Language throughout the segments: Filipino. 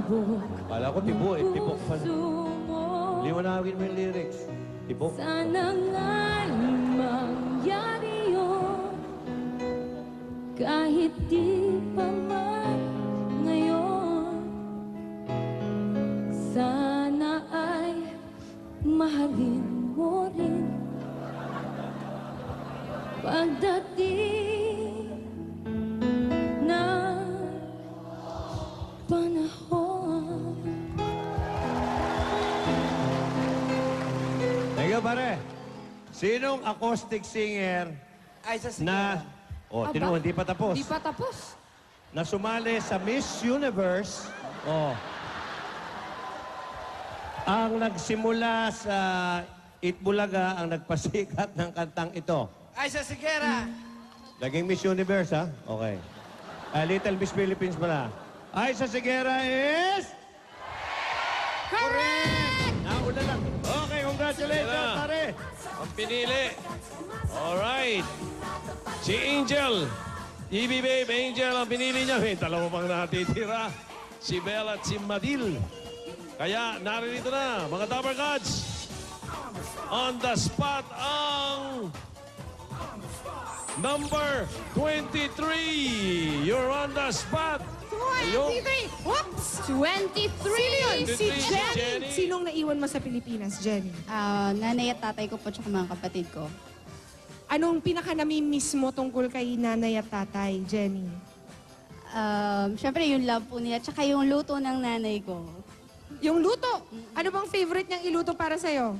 Kala ko tibo eh. Tibok pa. Liwanagin mo yung lyrics. Tibok. Sana nga mangyari yun, kahit di pa man ngayon. Sana ay mahalin mo rin pagdating ng panahon. Thank you, pare. Sinong acoustic singer Ay, sa na... Oh, Aba, tinuwan, hindi pa tapos. Di pa tapos. Na sumali sa Miss Universe. Oh. Ang nagsimula sa Itbulaga ang nagpasikat ng kantang ito. Ay, sa Sigera. Naging Miss Universe, ha? Okay. Little Miss Philippines pala. Aiza Sigera is... Correct! Nauna lang. Okay, congratulations, Sigera. pare. Ang pinili. Alright. Si Angel. EB Babe, Angel ang pinili niya. May dalawa pang natitira. Si Belle at si Madil. Kaya naririto na, mga Dapper Gods. On the spot ang number 23. You're on the spot. 23! Whoops! 23! Si Jenny. Jenny! Sinong naiwan mo sa Pilipinas, Jenny? Nanay at tatay ko po tsaka mga kapatid ko. Anong pinaka-namimiss mo tungkol kay nanay at tatay, Jenny? Siyempre yung love po nila, tsaka yung luto ng nanay ko. Yung luto. Ano bang favorite niyang iluto para sa'yo?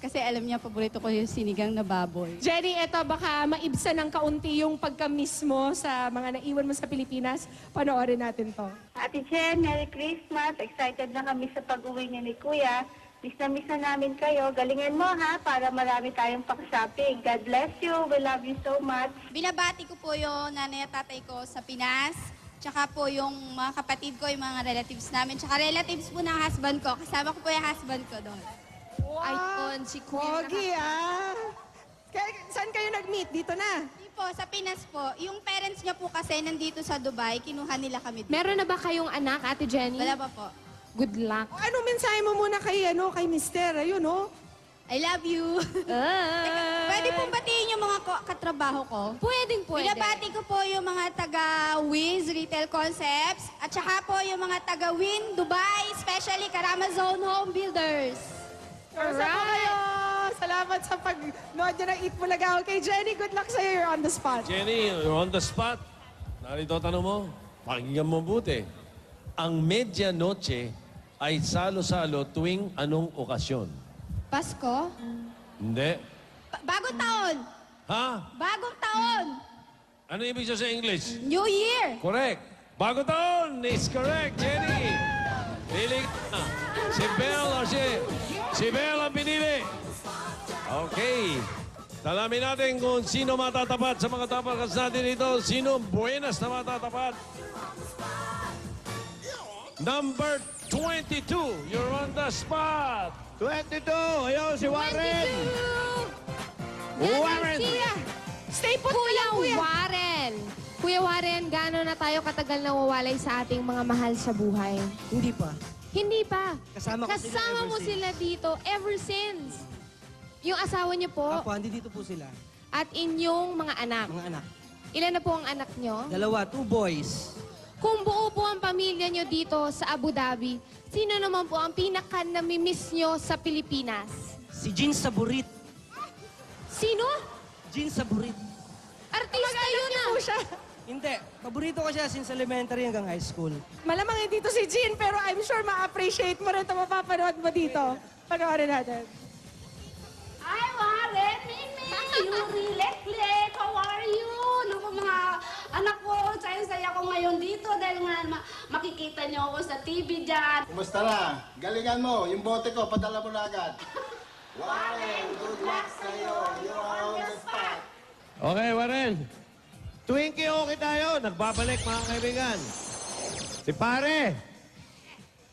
Kasi alam niya, paborito ko yung sinigang na baboy. Jenny, eto baka maibsan ng kaunti yung pagka-miss mo sa mga naiwan mo sa Pilipinas. Panoorin natin to. Ate Jen, Merry Christmas. Excited na kami sa pag-uwi niya ni Kuya. Miss na namin kayo. Galingan mo ha, para marami tayong pang-shopping. God bless you. We love you so much. Binabati ko po yung nanay at tatay ko sa Pinas. Tsaka po yung mga kapatid ko, yung mga relatives namin. Tsaka relatives po ng husband ko. Kasama ko po yung husband ko doon. Ay, si Pogi, ah. Saan kayo nag-meet? Dito na. Hindi po, sa Pinas po. Yung parents niya po kasi nandito sa Dubai, kinuha nila kami doon. Meron na ba kayong anak, Ate Jenny? Wala pa po. Good luck. Anong mensahe mo muna kay Mister? Ayun, oh. I love you. Pwede pong batiin yung mga katrabaho ko. Pwedeng pwede. Binabati ko po yung mga taga-Wiz Retail Concepts at saka po yung mga taga-Win Dubai, especially Karama Zone Home Builders. Kamusta po kayo? Salamat sa pag-nood nyo ng Eat Bulaga. Okay, Jenny, good luck sa'yo. You're on the spot. Jenny, you're on the spot. Narito ang tanong mo. Pakinggan mo buti. Ang medianoche ay salo-salo tuwing anong okasyon? Pasko? Hindi. Bagong taon! Ha? Bagong taon! Ano ibig sabihin sa English? New Year! Correct. Bagong taon is correct, Jenny. Pili ka. Si Belle o si Belle ang pinili. Okay. Talamin natin kung sino matatapat sa mga tapakas natin dito. Sino buenas na matatapat? Number 22. You're on the spot. 22. Ayaw, si Warren. Warren. Stay put ka lang, Kuya kuya. Warren. Kuya Warren, gaano na tayo katagal nawawalay sa ating mga mahal sa buhay? Hindi pa. Hindi pa. Kasama ko sila Kasama ever mo since. sila dito ever since. Yung asawa niyo po Apo, hindi dito po sila. at inyong mga anak. Mga anak. Ilan na po ang anak niyo? 2 boys. Kung buo po ang pamilya niyo dito sa Abu Dhabi, sino naman po ang pinaka-namimiss niyo sa Pilipinas? Si Jean Saburit. Sino? Jean Saburit. Artista yun Niyo ah! po siya. Hindi. Paborito ko siya since elementary hanggang high school. Malamang hindi to si Jean, pero I'm sure ma-appreciate mo rin ito mapapanood mo dito. Panoorin natin. Hi, Warren! Mimi! Yuri, Lekle! How are you? Ano po mga anak ko? Saya-saya ko ngayon dito dahil nga makikita niyo ako sa TV dyan. Kumusta na? Galingan mo. Yung bote ko, padala mo na agad. Warren, good luck sa'yo. You're on the spot. Okay, Warren. Tuwing okay tayo, nagbabalik mga kaibigan. Si pare,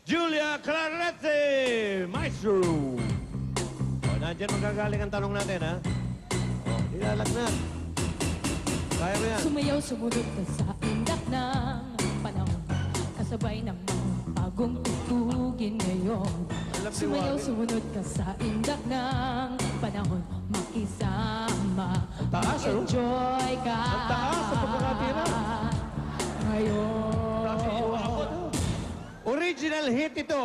Julia Clarete, Maestro. O, nandiyan magagaling ang tanong natin, ha? O, nilalagnat. Kaya mo yan. Sumayaw, sumunod ka sa indak ng panahon. Nasa sabay ng bagong tugtugin ngayon. Sumayaw, sumunod ka sa indak ng panahon. Makisama, taas, ano? enjoy ka. Ang taas sa pagkakatira. Ngayon. Original hit ito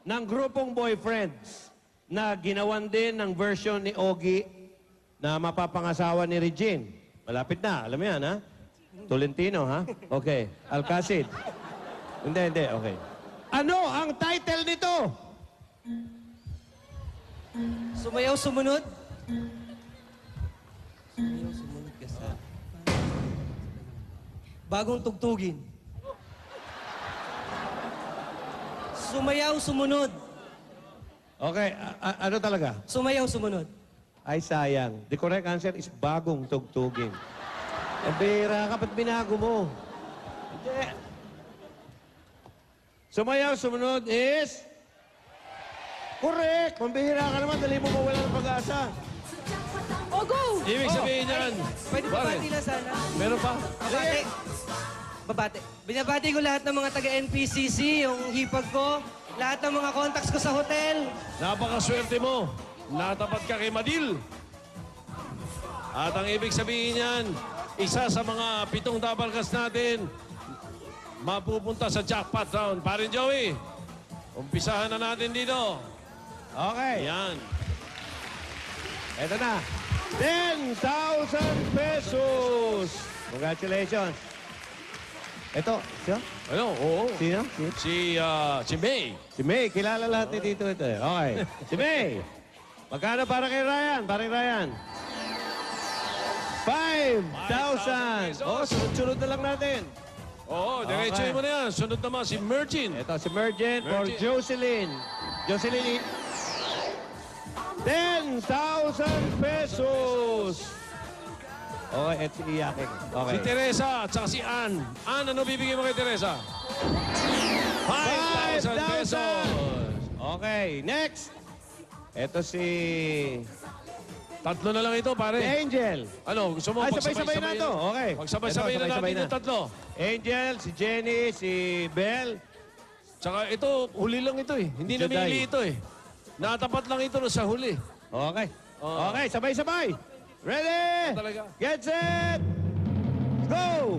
ng grupong Boyfriends na ginawan din ng version ni Ogie na mapapangasawa ni Regine. Malapit na, alam mo yan, ha? Tolentino, ha? Okay. Alcacid. Hindi, okay. Ano ang title nito? Sumayaw, sumunod. Sumayaw, sumunod ka sa... Bagong tugtugin. Sumayaw, sumunod. Okay, ano talaga? Sumayaw, sumunod. Ay, sayang. The correct answer is bagong tugtugin. Eh, bira ka, ba't binago mo? Hindi. Sumayaw, sumunod is... Correct! Pambihira ka naman, dali mo mawala ng pag-asa. O, go! Ibig sabihin yan. Pwede babati na sana. Meron pa? Babati. Babati. Binabati ko lahat ng mga taga-NPCC, yung hipag ko, lahat ng mga contacts ko sa hotel. Napakaswerte mo. Natapat ka kay Madil. At ang ibig sabihin yan, isa sa mga 7 dabarkas natin, mapupunta sa jackpot round. Parin Joey, umpisahan na natin dito. Okay. Yan. Eto na. 10,000 pesos! Congratulations. Ito, siya? Ano? Oo. Sino? Si May. Si May. Kilala lahat ni dito ito. Okay. Si May. Magkano para kay Ryan? Para kay Ryan? 5,000! Oh, sunod-sunod na lang natin. Oo, diretsuhin mo na yan. Sunod naman si Mergin. Ito si Mergent for Mergent. Jocelyn. Jocelyn, 10,000 pesos! Okay, at si Iyaking. Okay. Si Teresa at saka si Ann. Ann, ano bibigyan mo kay Teresa? 5,000 pesos. Okay, next. Ito si... Tatlo na lang ito, si pare. Angel. Ano, gusto mo Ay, pagsabay-sabay sabay-sabay na to. Okay. Pagsabay-sabay Ito, na sabay-sabay natin na. yung tatlo. Angel, si Jenny, si Belle. Tsaka ito, huli lang ito eh. Hindi Juday. namili ito eh. Natapat lang ito sa huli. Okay. Oh. Okay, sabay-sabay. Ready? Talaga. Get set! Go!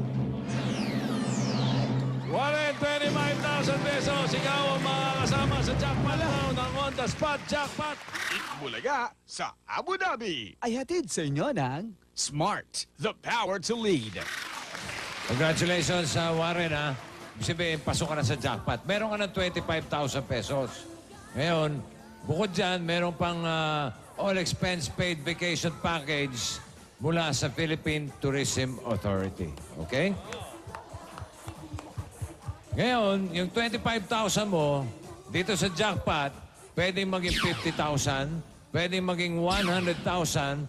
125,000 pesos. Ikaw ang makakasama sa jackpot round ng On The Spot Jackpot. Bulaga sa Abu Dhabi ay hatid sa inyo ng Smart, the power to lead. Congratulations sa Warren, ha? Ibig sabihin, pasok ka na sa jackpot. Meron ka ng 25,000 pesos. Ngayon, bukod dyan, meron pang all-expense-paid vacation package mula sa Philippine Tourism Authority. Okay? Ngayon, yung 25,000 mo, dito sa jackpot, pwedeng maging 50,000, pwedeng maging 100,000,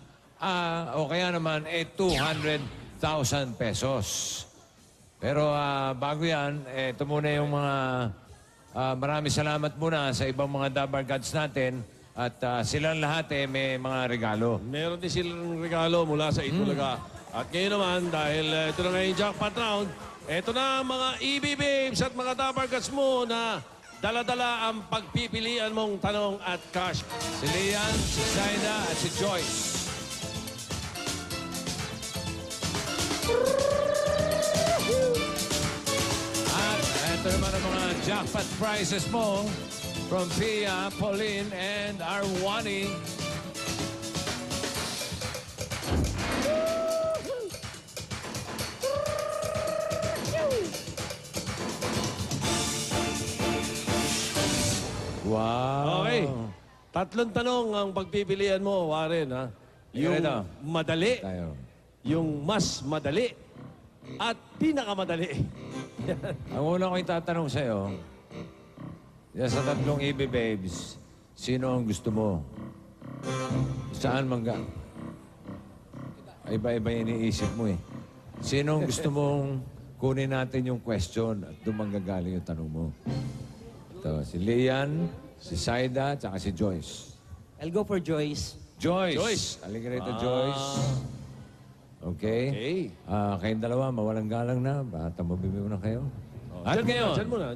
o kaya naman, 200,000 pesos. Pero bago yan, ito muna yung mga... maraming salamat muna sa ibang mga Dabar Gods natin. At silang lahat may mga regalo. Meron din silang regalo mula sa Itbulaga. At ngayon naman, dahil ito na ngayon jackpot round, ito na ang mga EB Babes at mga Dabar Gods mo na dala-dala ang pagpipilian mong tanong at cash. Si Lian, si Zaida, at si Joyce. At ito naman ang mga jackpot prizes mo from Pia, Pauline, and Arwani. Wow. Okay. Tatlong tanong ang pagpipilian mo, Warren, ha? Yung Ito. madali, Tayo. yung mas madali, at pinakamadali. Ang una ko itatanong sa'yo, yan sa tatlong EB Babes, sino ang gusto mo? Saan mangga? Iba-iba yung iniisip mo eh. Sino ang gusto mong kunin natin yung question at doon manggagaling yung tanong mo? Ito, si Lian, si Saida, at si Joyce. I'll go for Joyce. Joyce! Joyce. Halika rito, Joyce. Okay? Okay. Kayong dalawa, mawalang galang na. Bata mabibiw na kayo. At ngayon, Diyan muna.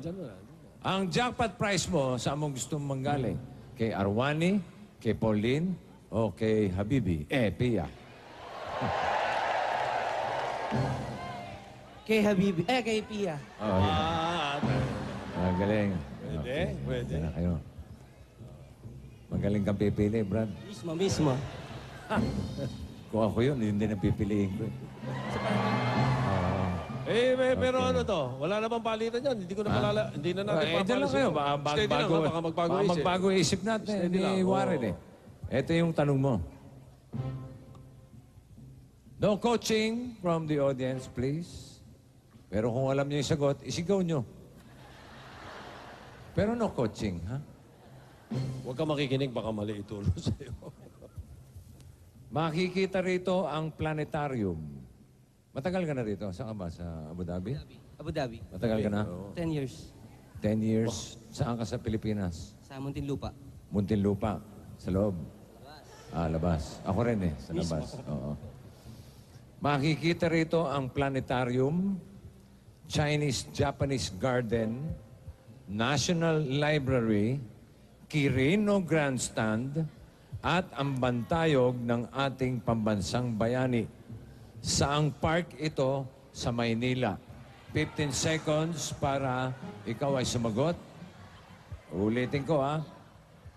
ang jackpot prize mo, saan mo gusto mong manggaling? Kay Arwani, kay Pauline, o kay Habibi? Pia. Kay Habibi. Kay Pia. Oh, galing. Pwede. Yan na kayo. Magaling kang pipili, Brad. Mismo. Kung ako yun, hindi na pipiliin ko. Pero ano to? Wala na bang palitan yan? Hindi ko na malala. Hindi na natin Diyan lang kayo. Steady lang, ha? Baka magbago isip. magbago isip natin. Steady lang, Hindi oo. Warren eh. Ito yung tanong mo. No coaching from the audience, please. Pero kung alam niyo yung sagot, isigaw niyo. Pero no coaching, ha? Huwag ka makikinig, baka mali itulong sa'yo. Makikita rito ang planetarium. Matagal ka na rito? Saan ka ba? Sa Abu Dhabi? Abu Dhabi. Matagal ka na? 10 years. 10 years. Saan ka sa Pilipinas? Sa Muntinlupa. Muntinlupa. Sa loob? Labas. Ako rin eh, sa labas. Oo. Makikita rito ang planetarium, Chinese-Japanese Garden, National Library, Quirino Grandstand, at ang bantayog ng ating pambansang bayani. Saang park ito sa Maynila? 15 seconds para ikaw ay sumagot. Ulitin ko ha.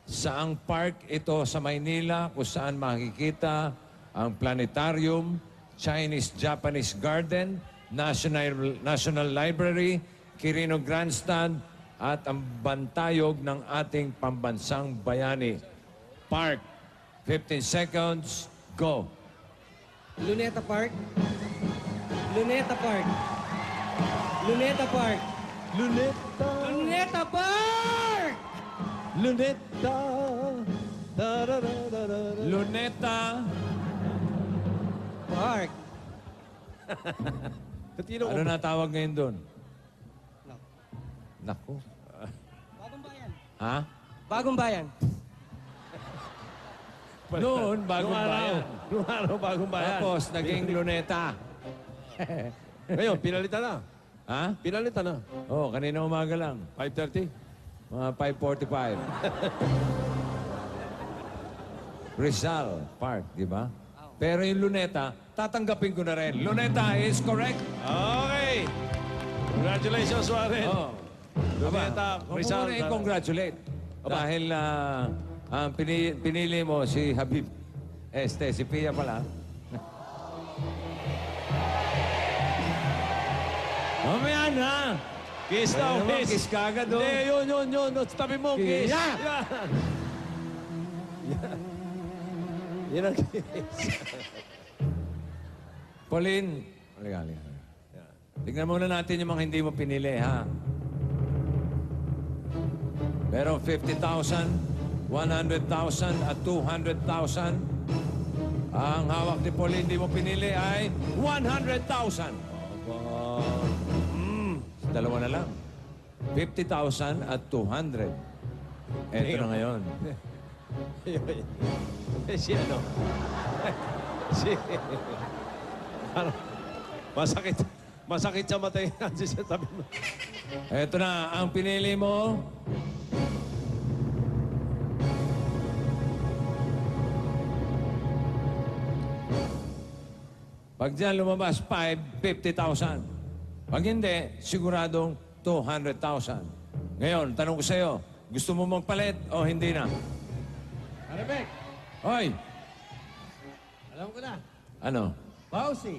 Saang park ito sa Maynila kung saan makikita ang planetarium, Chinese-Japanese Garden, National Library, Quirino Grandstand, at ang bantayog ng ating pambansang bayani. Park. 15 seconds. Go. Luneta Park. Luneta Park. Luneta Park. Luneta! Luneta Park! Luneta! Luneta. Park. Ano na tawag ngayon doon? Naku. Bagong bayan. Ha? Bagong bayan. Noon, bagong bayan. Nung araw, bagong bayan. Tapos, naging luneta. Ngayon, pinalitan na. Ha? Pinalitan na. Oo, kanina umaga lang. 5:30. Mga 5:45. Rizal Park, di ba? Pero yung luneta, tatanggapin ko na rin. Luneta is correct. Okay. Congratulations, Warren. Oh. Luneta, Rizal. i-congratulate. Dahil ang pinili mo si Habib. Si Pia pala. Mamaya na. Kiss daw, kiss. Kiss ka agad, oh. Hindi, yun. Tabi mo, kiss. Yeah. Yan ang kiss. Pauline. Halika. Tignan muna natin yung mga hindi mo pinili, ha? Pero 50,000, 100,000 at 200,000. Ang hawak ni Pauline hindi mo pinili ay 100,000. Dalawa na lang. 50,000 at 200. Eto na ngayon. Si ano? Parang masakit sa mata yan. Sabi mo. Eto na, ang pinili mo. Pag dyan lumabas, 50,000. Pag hindi, siguradong 200,000. Ngayon, tanong ko sa'yo, gusto mo magpalit o hindi na? Arabek, Hoy! alam ko na. Ano? Bausi.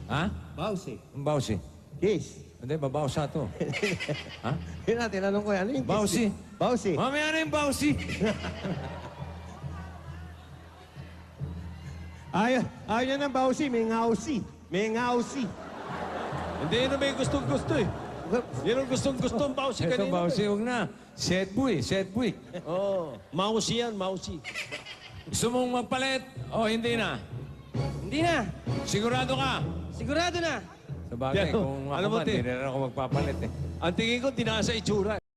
Ha? Bausi. Ang bawsi? Kiss. Hindi, babawsa to. Ha? Yun na, tinanong ko yan. Ano yung kiss? Bausi? Bausi. Mamaya na yung bawsi. Ayaw niya ng bausi, may ngausi. May ngausi. Hindi, yun ang may gustong-gusto eh. Yun ang gustong-gusto ang bausi Ito kanina. bawsi, huwag na. Set buoy. Oo. Mausi yan, mausi. Gusto mong magpalit o hindi na? Hindi na. Sigurado ka? Sigurado na. Sa bagay, Pero, kung ako alam mo, man, hindi na ako magpapalit eh. Ang tingin ko, tinaas sa itsura.